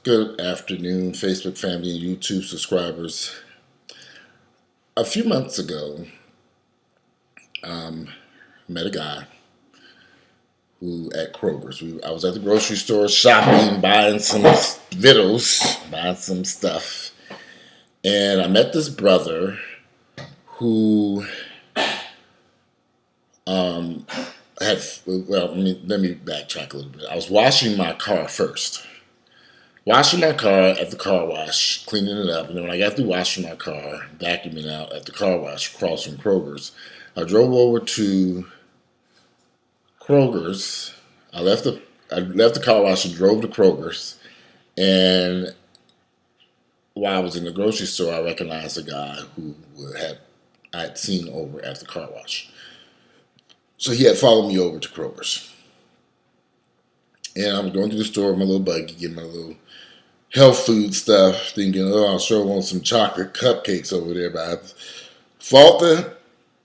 Good afternoon, Facebook family and YouTube subscribers. A few months ago, met a guy who at Kroger's. I was at the grocery store shopping, buying some vittles, buying some stuff, and I met this brother who had. Well, let me backtrack a little bit. I was washing my car first. Washing my car at the car wash, cleaning it up, and then when I got through washing my car, vacuuming out at the car wash across from Kroger's, I drove over to Kroger's. I left the car wash and drove to Kroger's, and while I was in the grocery store, I recognized a guy who I had seen over at the car wash. So he had followed me over to Kroger's, and I was going through the store with my little buggy, getting my little health food stuff, thinking, I sure want some chocolate cupcakes over there, but I fought the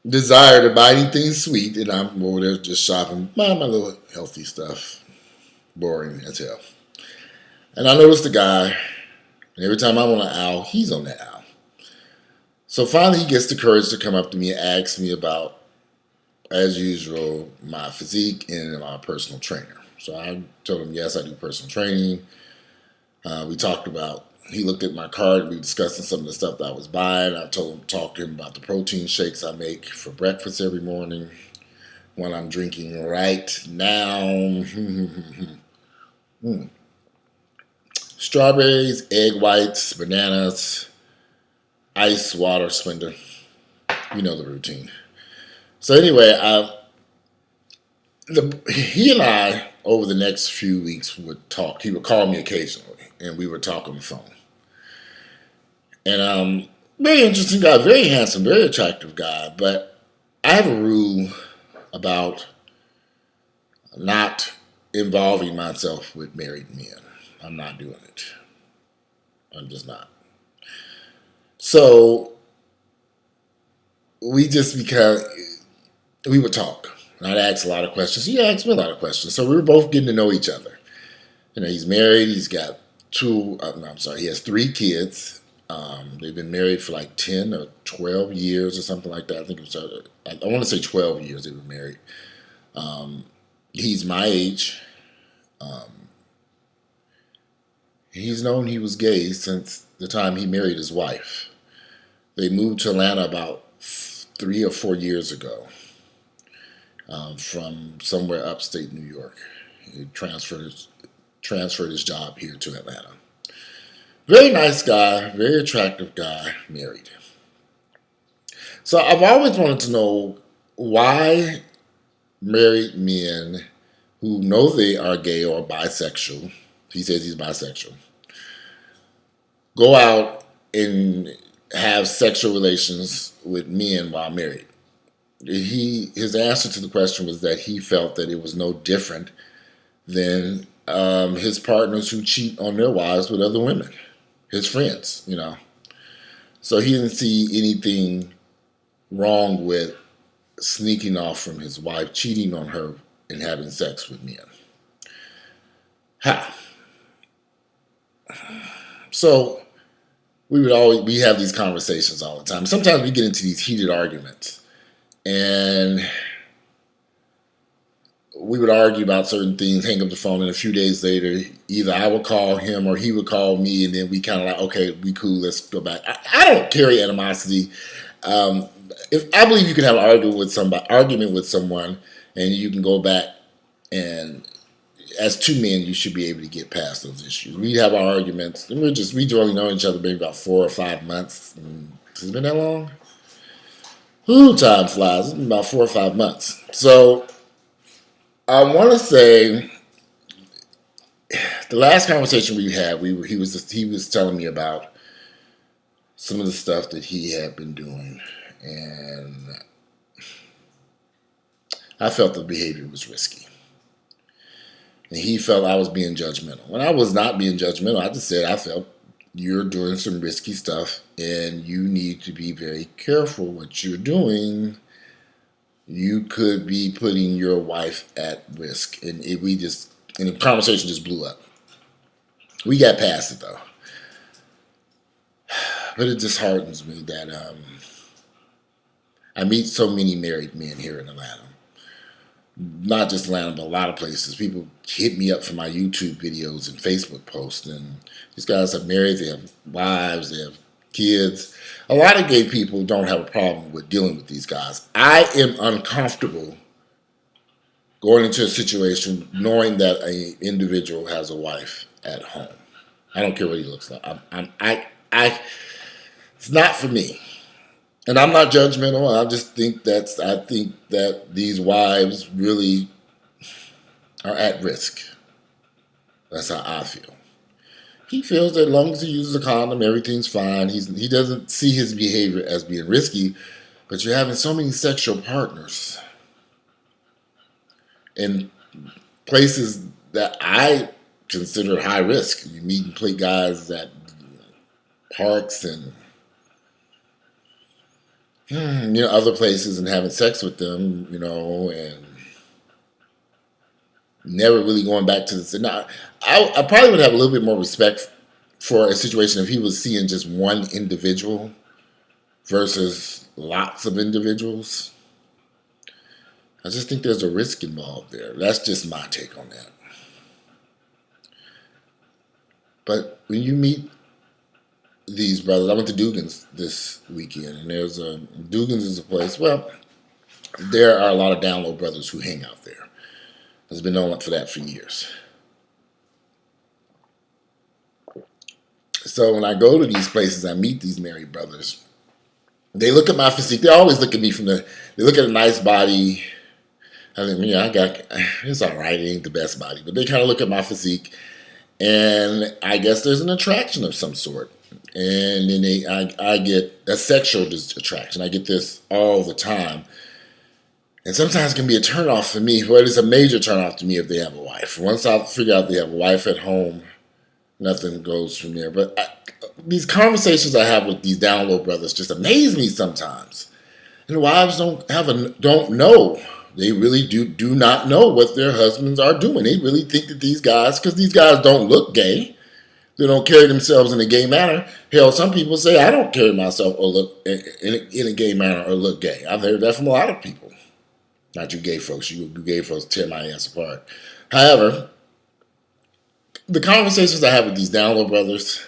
desire to buy anything sweet, and I'm over there just shopping, buying my little healthy stuff. Boring as hell. And I noticed the guy, and every time I'm on an aisle, he's on that aisle. So finally he gets the courage to come up to me and ask me about, as usual, my physique and my personal trainer. So I told him, yes, I do personal training. We talked about, he looked at my card, we discussed some of the stuff that I was buying. I talked to him about the protein shakes I make for breakfast every morning, what I'm drinking right now. Strawberries, egg whites, bananas, ice, water, Splenda. You know the routine. So anyway, he and I, over the next few weeks, would talk. He would call me occasionally, and we would talk on the phone. And very interesting guy, very handsome, very attractive guy. But I have a rule about not involving myself with married men. I'm not doing it. I'm just not. So we would talk. And I'd ask a lot of questions. He asked me a lot of questions. So we were both getting to know each other. You know, he's married. He's got he has 3 kids. They've been married for like 10 or 12 years or something like that. I think it was, I want to say 12 years they've been married. He's my age. He's known he was gay since the time he married his wife. They moved to Atlanta about 3 or 4 years ago. From somewhere upstate New York. He transferred his job here to Atlanta. Very nice guy, very attractive guy, married. So I've always wanted to know why married men who know they are gay or bisexual, he says he's bisexual, go out and have sexual relations with men while married. His answer to the question was that he felt that it was no different than his partners who cheat on their wives with other women, his friends, you know. So he didn't see anything wrong with sneaking off from his wife, cheating on her, and having sex with men. How? So we have these conversations all the time. Sometimes we get into these heated arguments. And we would argue about certain things, hang up the phone, and a few days later, either I would call him or he would call me, and then we kind of like, okay, we cool, let's go back. I don't carry animosity. If I believe you can have an argument with someone, and you can go back, and as 2 men, you should be able to get past those issues. We have our arguments, and we only know each other maybe about 4 or 5 months. Has it been that long? Ooh, time flies. It's been about 4 or 5 months. So I want to say the last conversation we had, he was telling me about some of the stuff that he had been doing, and I felt the behavior was risky. And he felt I was being judgmental. And I was not being judgmental. I just said I felt you're doing some risky stuff and you need to be very careful what you're doing. You could be putting your wife at risk. And the conversation just blew up. We got past it though. But it disheartens me that I meet so many married men here in Atlanta. Not just Atlanta, but a lot of places. People hit me up for my YouTube videos and Facebook posts, and these guys are married, they have wives, they have kids. A lot of gay people don't have a problem with dealing with these guys. I am uncomfortable going into a situation knowing that an individual has a wife at home. I don't care what he looks like. It's not for me. And I'm not judgmental. I think that these wives really are at risk. That's how I feel. He feels that as long as he uses a condom, everything's fine. He doesn't see his behavior as being risky, but you're having so many sexual partners in places that I consider high risk. You meet and play guys at parks and other places and having sex with them, and never really going back to the. Now, I probably would have a little bit more respect for a situation if he was seeing just one individual versus lots of individuals. I just think there's a risk involved there. That's just my take on that. But when you meet these brothers, I went to Dugan's this weekend, and Dugan's is a place. Well, there are a lot of down low brothers who hang out there. There's been known for that for years. So when I go to these places, I meet these married brothers. They look at my physique. They always look at me they look at a nice body. I mean, it's all right. It ain't the best body, but they kind of look at my physique, and I guess there's an attraction of some sort. And then I get a sexual attraction. I get this all the time. And sometimes it can be a turnoff for me, but it's a major turnoff to me if they have a wife. Once I figure out they have a wife at home, nothing goes from there. But these conversations I have with these down low brothers just amaze me sometimes. And the wives don't know. They really do not know what their husbands are doing. They really think that because these guys don't look gay, they don't carry themselves in a gay manner. Hell, some people say I don't carry myself or look in a gay manner or look gay. I've heard that from a lot of people. Not you gay folks. You gay folks tear my ass apart. However, the conversations I have with these down low brothers,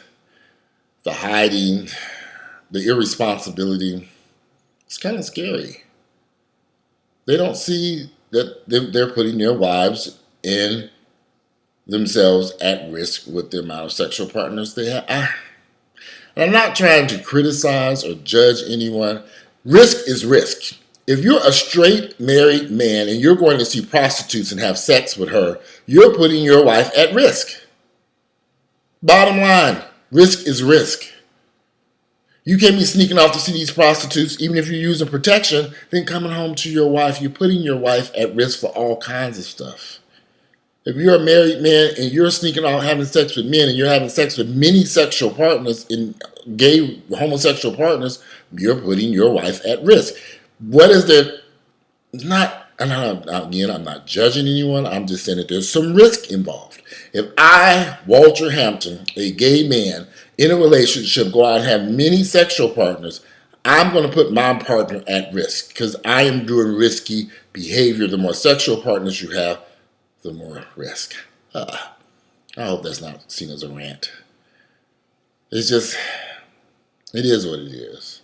the hiding, the irresponsibility, it's kind of scary. They don't see that they're putting their wives in themselves at risk with the amount of sexual partners they have. And I'm not trying to criticize or judge anyone. Risk is risk. If you're a straight married man and you're going to see prostitutes and have sex with her, you're putting your wife at risk. Bottom line, risk is risk. You can't be sneaking off to see these prostitutes, even if you're using protection, then coming home to your wife. You're putting your wife at risk for all kinds of stuff. If you're a married man and you're sneaking out having sex with men and you're having sex with many sexual partners, in gay homosexual partners, you're putting your wife at risk. What is there? I'm not judging anyone. I'm just saying that there's some risk involved. If I, Walter Hampton, a gay man in a relationship, go out and have many sexual partners, I'm going to put my partner at risk because I am doing risky behavior. The more sexual partners you have, the more risk. I hope that's not seen as a rant. It is what it is.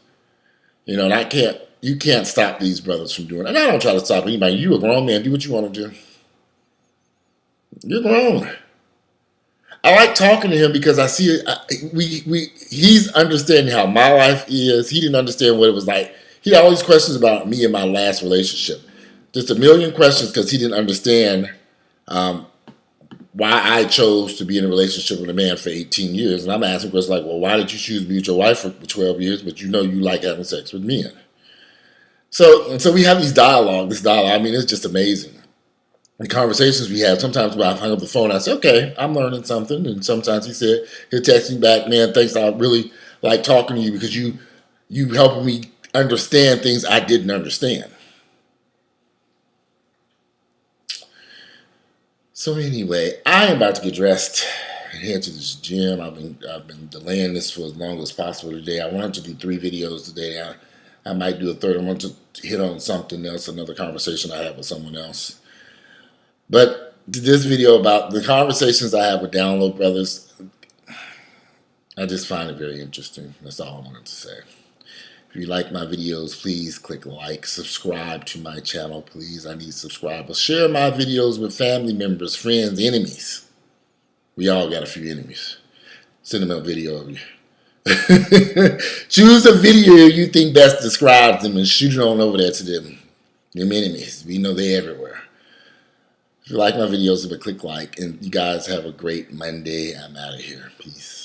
And you can't stop these brothers from doing it. And I don't try to stop anybody. You a grown man, do what you want to do. You're grown. I like talking to him because I see he's understanding how my life is. He didn't understand what it was like. He had all these questions about me and my last relationship. Just a million questions because he didn't understand why I chose to be in a relationship with a man for 18 years. And I'm asking questions like, well, why did you choose to be with your wife for 12 years, but you like having sex with men? So we have this dialogue. I mean, it's just amazing. The conversations we have, sometimes when I hung up the phone, I say, okay, I'm learning something. And sometimes he'll text me back, man, thanks, I really like talking to you because you helping me understand things I didn't understand. So anyway, I am about to get dressed head to this gym. I've been delaying this for as long as possible today. I wanted to do 3 videos today. I might do a third. I want to hit on something else, another conversation I have with someone else. But this video about the conversations I have with download brothers, I just find it very interesting. That's all I wanted to say. If you like my videos, please click like, subscribe to my channel, please. I need subscribers. Share my videos with family members, friends, enemies. We all got a few enemies. Send them a video of you. Choose a video you think best describes them and shoot it on over there to them. Them enemies. We know they're everywhere. If you like my videos, click like. And you guys have a great Monday. I'm out of here. Peace.